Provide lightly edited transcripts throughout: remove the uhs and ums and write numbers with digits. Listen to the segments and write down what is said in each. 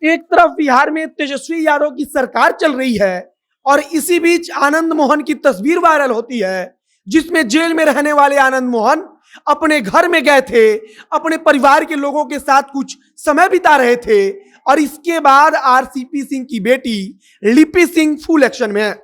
एक तरफ बिहार में तेजस्वी यादव की सरकार चल रही है और इसी बीच आनंद मोहन की तस्वीर वायरल होती है जिसमें जेल में रहने वाले आनंद मोहन अपने घर में गए थे, अपने परिवार के लोगों के साथ कुछ समय बिता रहे थे और इसके बाद आरसीपी सिंह की बेटी लिपि सिंह फुल एक्शन में है।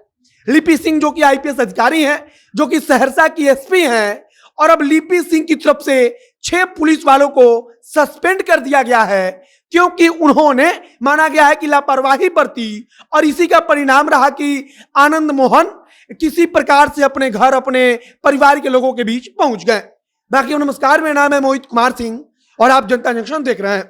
लिपि सिंह जो कि आईपीएस अधिकारी हैं, जो कि सहरसा की एसपी हैं, और अब लिपि सिंह की तरफ से 6 पुलिस वालों को सस्पेंड कर दिया गया है क्योंकि उन्होंने माना गया है कि लापरवाही बरती और इसी का परिणाम रहा कि आनंद मोहन किसी प्रकार से अपने घर, अपने परिवार के लोगों के बीच पहुंच गए। बाकी नमस्कार, मेरा नाम है मोहित कुमार सिंह और आप जनता जंक्शन देख रहे हैं।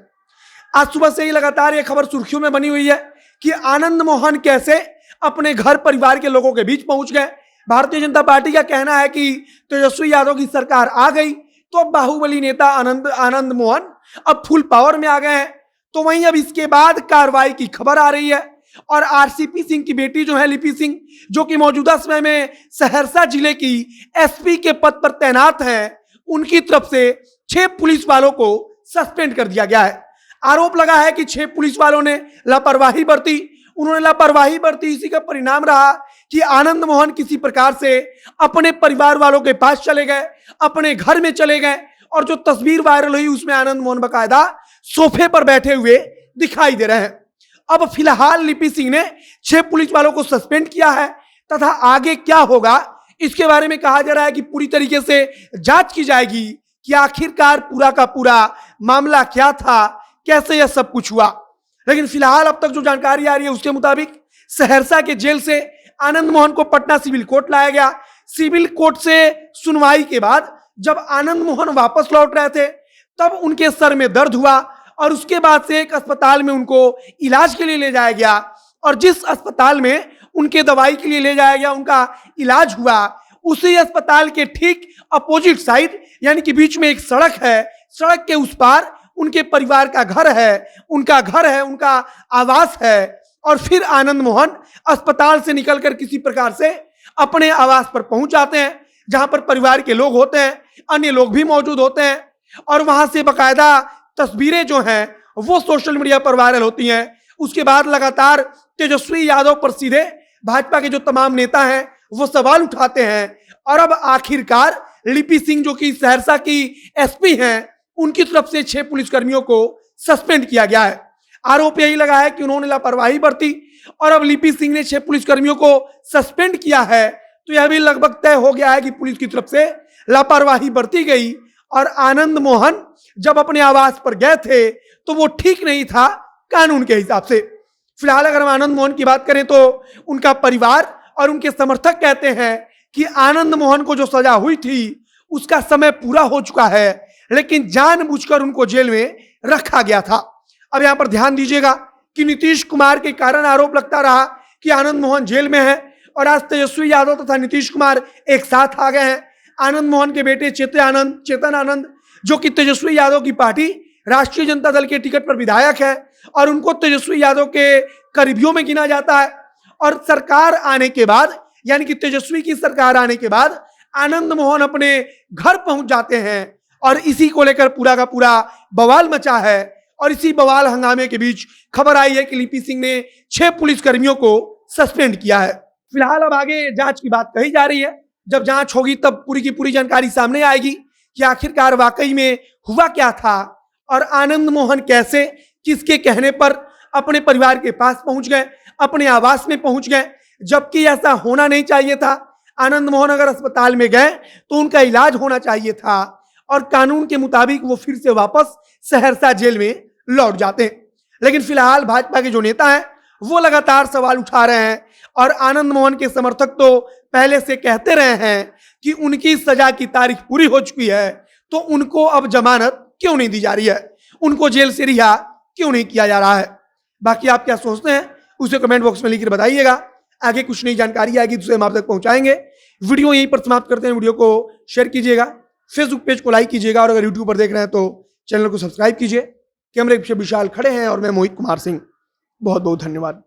आज सुबह से ही लगातार ये खबर सुर्खियों में बनी हुई है कि आनंद मोहन कैसे अपने घर परिवार के लोगों के बीच पहुंच गए। भारतीय जनता पार्टी का कहना है कि तेजस्वी यादव की सरकार आ गई तो अब बाहुबली नेता आनंद मोहन अब फुल पावर में आ गए हैं। तो वहीं अब इसके बाद कार्रवाई की खबर आ रही है और आरसीपी सिंह की बेटी जो है लिपि सिंह, जो कि मौजूदा समय में सहरसा जिले की एसपी के पद पर तैनात हैं, उनकी तरफ से 6 पुलिस वालों को सस्पेंड कर दिया गया है। आरोप लगा है कि 6 पुलिस वालों ने लापरवाही बरती। उन्होंने लापरवाही बरती, इसी का परिणाम रहा कि आनंद मोहन किसी प्रकार से अपने परिवार वालों के पास चले गए, अपने घर में चले गए और जो तस्वीर वायरल हुई उसमें आनंद मोहन बकायदा सोफे पर बैठे हुए दिखाई दे रहे हैं। अब फिलहाल लिपि सिंह ने 6 पुलिस वालों को सस्पेंड किया है तथा आगे क्या होगा इसके बारे में कहा जा रहा है कि पूरी तरीके से जांच की जाएगी कि आखिरकार पूरा का पूरा मामला क्या था, कैसे यह सब कुछ हुआ। लेकिन फिलहाल अब तक जो जानकारी आ रही है उसके मुताबिक सहरसा के जेल से आनंद मोहन को पटना सिविल कोर्ट लाया गया। सिविल कोर्ट से सुनवाई के बाद जब आनंद मोहन वापस लौट रहे थे तब उनके सर में दर्द हुआ और उसके बाद से एक अस्पताल में उनको इलाज के लिए ले जाया गया और जिस अस्पताल में उनके दवाई के लिए ले जाया गया, उनका इलाज हुआ, उसी अस्पताल के ठीक अपोजिट साइड यानी कि बीच में एक सड़क है, सड़क के उस पार उनके परिवार का घर है, उनका आवास है। और फिर आनंद मोहन अस्पताल से निकलकर किसी प्रकार से अपने आवास पर पहुंच जाते हैं जहां पर परिवार के लोग होते हैं, अन्य लोग भी मौजूद होते हैं और वहां से बकायदा तस्वीरें जो हैं वो सोशल मीडिया पर वायरल होती हैं। उसके बाद लगातार तेजस्वी यादव पर सीधे भाजपा के जो तमाम नेता हैं वो सवाल उठाते हैं और अब आखिरकार लिपि सिंह जो कि सहरसा की एसपी हैं, उनकी तरफ से 6 पुलिसकर्मियों को सस्पेंड किया गया है। आरोप यही लगा है कि उन्होंने लापरवाही बरती और अब लिपि सिंह ने 6 पुलिसकर्मियों को सस्पेंड किया है तो यह भी लगभग तय हो गया है कि पुलिस की तरफ से लापरवाही बरती गई और आनंद मोहन जब अपने आवास पर गए थे तो वो ठीक नहीं था कानून के हिसाब से। फिलहाल अगर हम आनंद मोहन की बात करें तो उनका परिवार और उनके समर्थक कहते हैं कि आनंद मोहन को जो सजा हुई थी उसका समय पूरा हो चुका है, लेकिन जानबूझकर उनको जेल में रखा गया था। अब यहां पर ध्यान दीजिएगा कि नीतीश कुमार के कारण आरोप लगता रहा कि आनंद मोहन जेल में है और आज तेजस्वी यादव तथा नीतीश कुमार एक साथ आ गए हैं। आनंद मोहन के बेटे चेतन आनंद जो कि तेजस्वी यादव की पार्टी राष्ट्रीय जनता दल के टिकट पर विधायक है और उनको तेजस्वी यादव के करीबियों में गिना जाता है और सरकार आने के बाद यानी कि तेजस्वी की सरकार आने के बाद आनंद मोहन अपने घर पहुंच जाते हैं और इसी को लेकर पूरा का पूरा बवाल मचा है। और इसी बवाल हंगामे के बीच खबर आई है कि लिपि सिंह ने 6 पुलिसकर्मियों को सस्पेंड किया है। फिलहाल अब आगे जांच की बात कही जा रही है। जब जांच होगी तब पूरी की पूरी जानकारी सामने आएगी कि आखिरकार वाकई में हुआ क्या था और आनंद मोहन कैसे किसके कहने पर अपने परिवार के पास पहुंच गए, अपने आवास में पहुंच गए, जबकि ऐसा होना नहीं चाहिए था। आनंद मोहन अगर अस्पताल में गए तो उनका इलाज होना चाहिए था और कानून के मुताबिक वो फिर से वापस सहरसा जेल में लौट जाते। लेकिन फिलहाल भाजपा के जो नेता हैं वो लगातार सवाल उठा रहे हैं और आनंद मोहन के समर्थक तो पहले से कहते रहे हैं कि उनकी सजा की तारीख पूरी हो चुकी है तो उनको अब जमानत क्यों नहीं दी जा रही है, उनको जेल से रिहा क्यों नहीं किया जा रहा है। बाकी आप क्या सोचते हैं उसे कमेंट बॉक्स में लिखकर बताइएगा। आगे कुछ नई जानकारी आएगी तो हम आप तक पहुंचाएंगे। वीडियो यहीं पर समाप्त करते हैं। वीडियो को शेयर कीजिएगा, फेसबुक पेज को लाइक कीजिएगा और अगर यूट्यूब पर देख रहे हैं तो चैनल को सब्सक्राइब कीजिए। कैमरे पीछे विशाल खड़े हैं और मैं मोहित कुमार सिंह। बहुत बहुत धन्यवाद।